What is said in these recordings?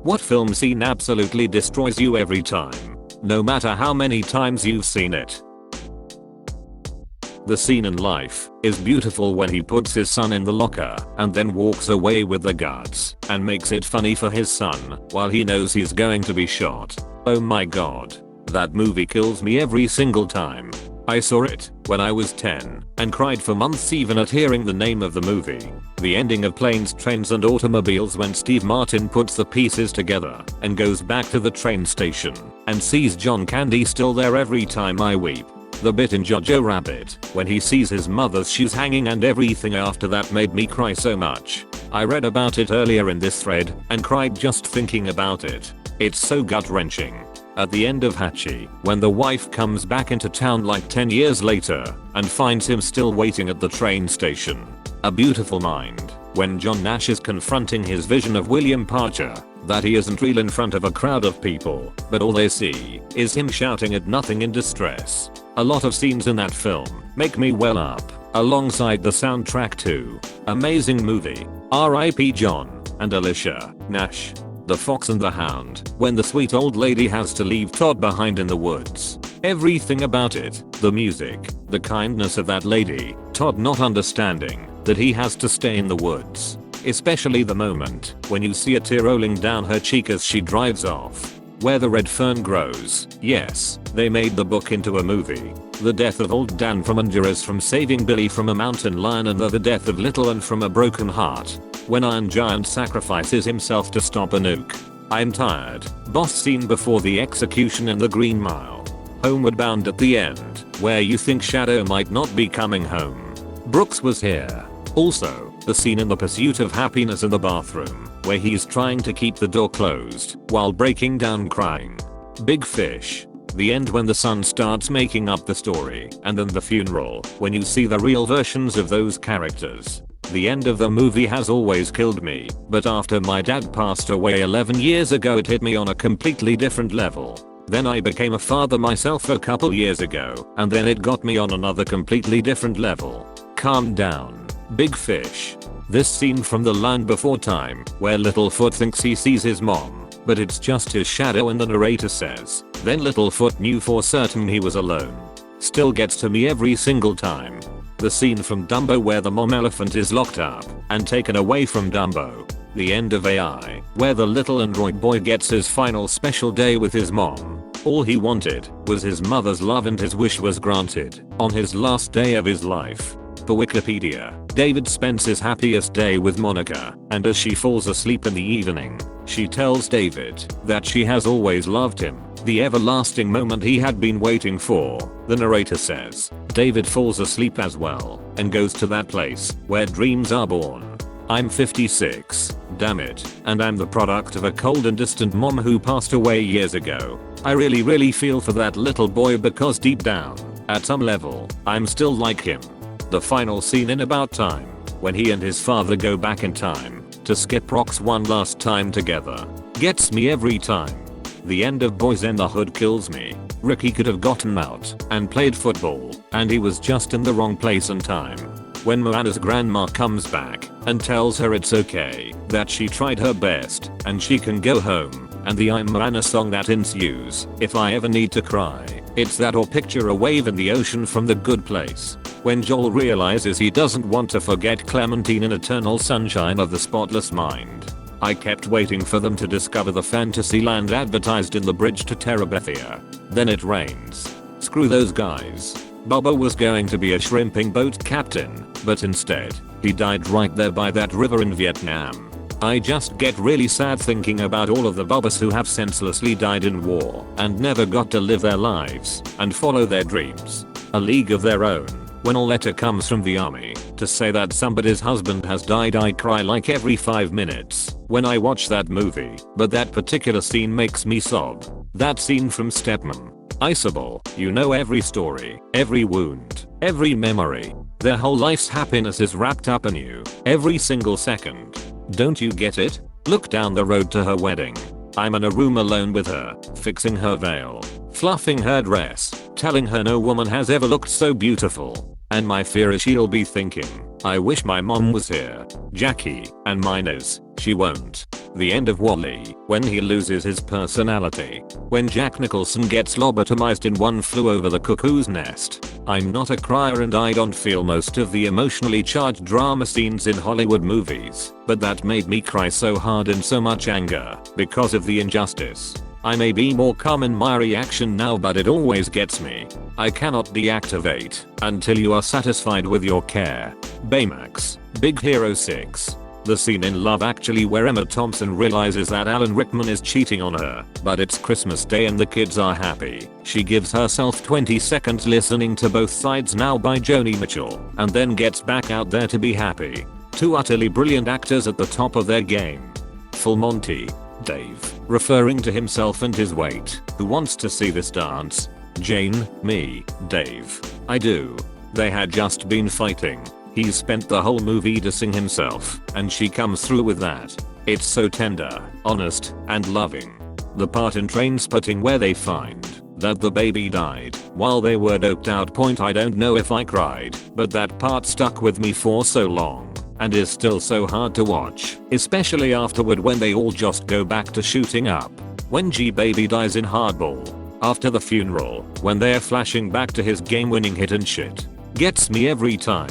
What film scene absolutely destroys you every time, no matter how many times you've seen it? The scene in Life is Beautiful when he puts his son in the locker and then walks away with the guards and makes it funny for his son while he knows he's going to be shot. Oh my god. That movie kills me every single time. I saw it when I was 10 and cried for months even at hearing the name of the movie. The ending of Planes, Trains and Automobiles when Steve Martin puts the pieces together and goes back to the train station and sees John Candy still there, every time I weep. The bit in Jojo Rabbit when he sees his mother's shoes hanging and everything after that made me cry so much. I read about it earlier in this thread and cried just thinking about it. It's so gut-wrenching. At the end of Hachi, when the wife comes back into town like 10 years later and finds him still waiting at the train station. A Beautiful Mind, when John Nash is confronting his vision of William Parcher, that he isn't real in front of a crowd of people, but all they see is him shouting at nothing in distress. A lot of scenes in that film make me well up, alongside the soundtrack too. Amazing movie. R.I.P. John and Alicia Nash. The Fox and the Hound, when the sweet old lady has to leave Todd behind in the woods. Everything about it, the music, the kindness of that lady, Todd not understanding that he has to stay in the woods. Especially the moment when you see a tear rolling down her cheek as she drives off. Where the red fern grows. Yes, they made the book into a movie. The death of old Dan from Honduras from saving Billy from a mountain lion, and the death of little Ann from a broken heart. When Iron Giant sacrifices himself to stop a nuke. I'm tired. Boss scene before the execution in the Green Mile. Homeward Bound at the end, where you think Shadow might not be coming home. Brooks was here. Also, the scene in The Pursuit of Happiness in the bathroom, where he's trying to keep the door closed while breaking down crying. Big Fish. The end when the son starts making up the story, and then the funeral, when you see the real versions of those characters. The end of the movie has always killed me, but after my dad passed away 11 years ago it hit me on a completely different level. Then I became a father myself a couple years ago, and then it got me on another completely different level. Calm down. Big Fish. This scene from The Land Before Time, where Littlefoot thinks he sees his mom, but it's just his shadow, and the narrator says, then Littlefoot knew for certain he was alone. Still gets to me every single time. The scene from Dumbo where the mom elephant is locked up and taken away from Dumbo. The end of AI, where the little android boy gets his final special day with his mom. All he wanted was his mother's love, and his wish was granted on his last day of his life. For Wikipedia, David spends his happiest day with Monica, and as she falls asleep in the evening, she tells David that she has always loved him, the everlasting moment he had been waiting for. The narrator says, David falls asleep as well, and goes to that place where dreams are born. I'm 56, damn it, and I'm the product of a cold and distant mom who passed away years ago. I really feel for that little boy, because deep down, at some level, I'm still like him. The final scene in About Time, when he and his father go back in time to skip rocks one last time together, gets me every time. The end of Boys in the Hood kills me. Ricky could have gotten out and played football, and he was just in the wrong place and time. When Moana's grandma comes back and tells her it's okay, that she tried her best and she can go home, and the I'm Moana song that ensues. If I ever need to cry, it's that, or picture a wave in the ocean from The Good Place. When Joel realizes he doesn't want to forget Clementine in Eternal Sunshine of the Spotless Mind. I kept waiting for them to discover the fantasy land advertised in The Bridge to Terabithia. Then it rains. Screw those guys. Bubba was going to be a shrimping boat captain, but instead, he died right there by that river in Vietnam. I just get really sad thinking about all of the Bubbas who have senselessly died in war and never got to live their lives and follow their dreams. A League of Their Own. When a letter comes from the army to say that somebody's husband has died, I cry like every 5 minutes when I watch that movie, but that particular scene makes me sob. That scene from Stepmom. Isabel, you know, every story, every wound, every memory, their whole life's happiness is wrapped up in you, every single second. Don't you get it? Look down the road to her wedding. I'm in a room alone with her, fixing her veil, fluffing her dress, telling her no woman has ever looked so beautiful. And my fear is she'll be thinking, I wish my mom was here. Jackie, and mine is, she won't. The end of Wall-E, when he loses his personality. When Jack Nicholson gets lobotomized in One Flew Over the Cuckoo's Nest. I'm not a crier and I don't feel most of the emotionally charged drama scenes in Hollywood movies, but that made me cry so hard in so much anger, because of the injustice. I may be more calm in my reaction now, but it always gets me. I cannot deactivate until you are satisfied with your care. Baymax, Big Hero 6. The scene in Love Actually where Emma Thompson realizes that Alan Rickman is cheating on her, but it's Christmas Day and the kids are happy. She gives herself 20 seconds listening to Both Sides Now by Joni Mitchell, and then gets back out there to be happy. Two utterly brilliant actors at the top of their game. Full Monty, Dave, referring to himself and his weight. Who wants to see this dance? Jane, me, Dave. I do. They had just been fighting. He's spent the whole movie dissing himself, and she comes through with that. It's so tender, honest, and loving. The part in Trainspotting where they find that the baby died while they were doped out point, I don't know if I cried, but that part stuck with me for so long, and is still so hard to watch, especially afterward when they all just go back to shooting up. When G-Baby dies in Hardball, after the funeral, when they're flashing back to his game-winning hit and shit. Gets me every time.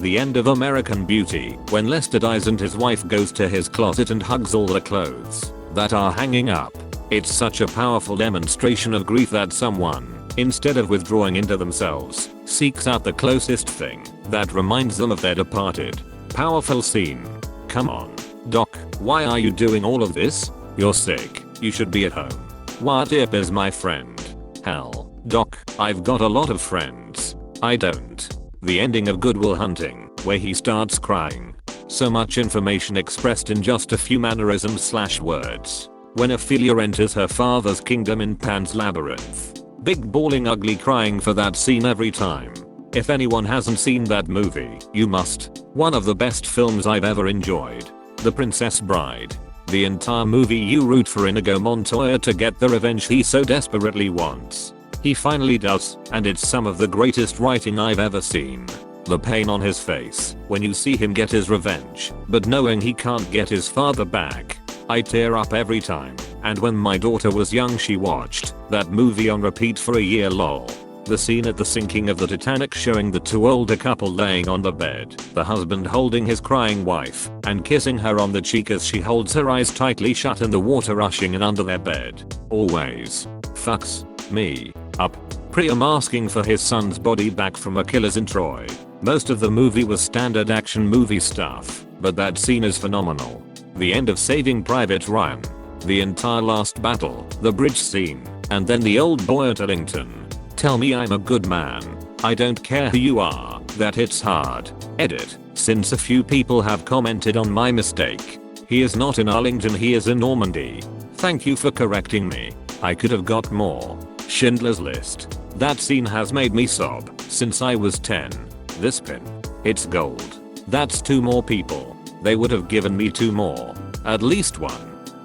The end of American Beauty, when Lester dies and his wife goes to his closet and hugs all the clothes that are hanging up. It's such a powerful demonstration of grief that someone, instead of withdrawing into themselves, seeks out the closest thing that reminds them of their departed. Powerful scene. Come on, Doc, why are you doing all of this? You're sick, you should be at home. What if is my friend? Hell, Doc, I've got a lot of friends. I don't. The ending of Good Will Hunting, where he starts crying. So much information expressed in just a few mannerisms/words. When Ophelia enters her father's kingdom in Pan's Labyrinth. Big bawling ugly crying for that scene every time. If anyone hasn't seen that movie, you must. One of the best films I've ever enjoyed. The Princess Bride. The entire movie you root for Inigo Montoya to get the revenge he so desperately wants. He finally does, and it's some of the greatest writing I've ever seen. The pain on his face when you see him get his revenge, but knowing he can't get his father back. I tear up every time, and when my daughter was young she watched that movie on repeat for a year lol. The scene at the sinking of the Titanic showing the two older couple laying on the bed, the husband holding his crying wife and kissing her on the cheek as she holds her eyes tightly shut and the water rushing in under their bed. Always fucks me up. Priam asking for his son's body back from Achilles in Troy. Most of the movie was standard action movie stuff, but that scene is phenomenal. The end of Saving Private Ryan. The entire last battle, the bridge scene, and then the old boy at Ellington. Tell me I'm a good man. I don't care who you are, that hits hard. Edit, since a few people have commented on my mistake. He is not in Arlington, he is in Normandy. Thank you for correcting me. I could have got more. Schindler's List. That scene has made me sob since I was 10. This pin. It's gold. That's 2 more people. They would have given me 2 more. At least 1.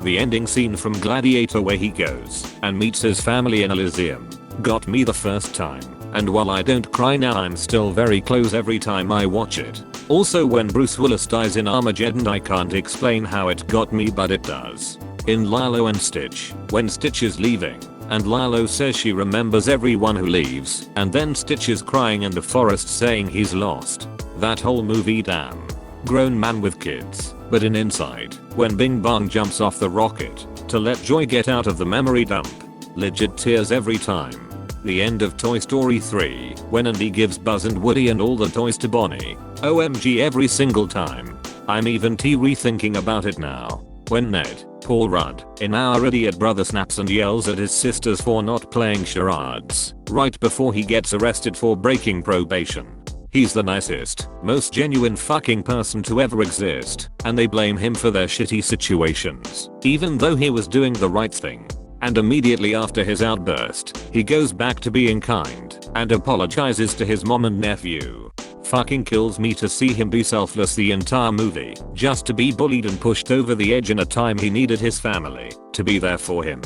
The ending scene from Gladiator where he goes and meets his family in Elysium. Got me the first time. And while I don't cry now I'm still very close every time I watch it. Also when Bruce Willis dies in Armageddon I can't explain how it got me but it does. In Lilo and Stitch, when Stitch is leaving, and Lilo says she remembers everyone who leaves, and then Stitch is crying in the forest saying he's lost. That whole movie damn. Grown man with kids, but in Inside, when Bing Bong jumps off the rocket, to let Joy get out of the memory dump. Legit tears every time. The end of Toy Story 3, when Andy gives Buzz and Woody and all the toys to Bonnie. OMG every single time. I'm even rethinking about it now. When Ned, Paul Rudd, in Our Idiot Brother snaps and yells at his sisters for not playing charades, right before he gets arrested for breaking probation. He's the nicest, most genuine fucking person to ever exist, and they blame him for their shitty situations, even though he was doing the right thing. And immediately after his outburst, he goes back to being kind, and apologizes to his mom and nephew. Fucking kills me to see him be selfless the entire movie, just to be bullied and pushed over the edge in a time he needed his family to be there for him.